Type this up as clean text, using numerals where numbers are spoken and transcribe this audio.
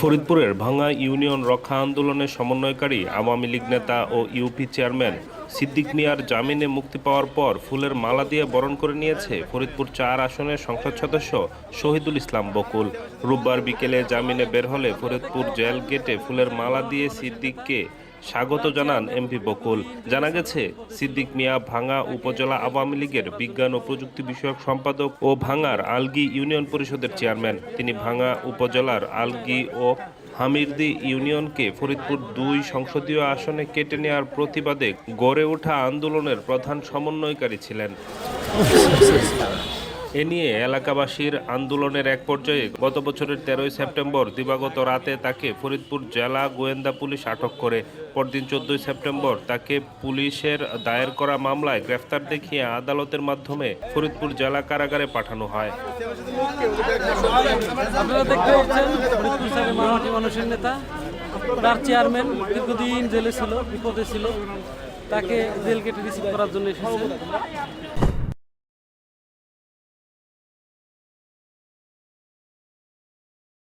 ফরিদপুরের ভাঙ্গা ইউনিয়ন রক্ষা আন্দোলনের সমন্বয়কারী আওয়ামী লীগ নেতা ও ইউপি চেয়ারম্যান সিদ্দিক মিয়ার জামিনে মুক্তি পাওয়ার পর ফুলের মালা দিয়ে বরণ করে নিয়েছে ফরিদপুর ৪ আসনের সংসদ সদস্য শহীদুল ইসলাম বকুল। রোববার বিকেলে জামিনে বের হলে ফরিদপুর জেল গেটে ফুলের মালা দিয়ে সিদ্দিককে স্বাগত জানান এমপি বকুল। জানা গেছে, সিদ্দিক মিয়া ভাঙ্গা উপজেলা আওয়ামী লীগের বিজ্ঞান ও প্রযুক্তি বিষয়ক সম্পাদক ও ভাঙ্গার আলগী ইউনিয়ন পরিষদের চেয়ারম্যান। তিনি ভাঙ্গা উপজেলার আলগী ও হামিরদি ইউনিয়নকে ফরিদপুর ২ সংসদীয় আসনে কেটে নেওয়ার প্রতিবাদে গড়ে ওঠা আন্দোলনের প্রধান সমন্বয়কারী ছিলেন। এ নিয়ে এলাকাবাসীর আন্দোলনের এক পর্যায়ে গত বছরের ১৩ই সেপ্টেম্বর দিবাগত রাতে তাকে ফরিদপুর জেলা গোয়েন্দা পুলিশ আটক করে। পরদিন ১৪ই সেপ্টেম্বর তাকে পুলিশের দায়ের করা মামলায় গ্রেফতার দেখিয়ে আদালতের মাধ্যমে ফরিদপুর জেলা কারাগারে পাঠানো হয়। আপনারা দেখতে পাচ্ছেন ফরিদপুর শহরের মানুষের নেতা, তার চেয়ারম্যান দীর্ঘদিন জেলে ছিল, বিপদে ছিল, তাকে জেল গেটে রিসিভ করার জন্য এসেছে।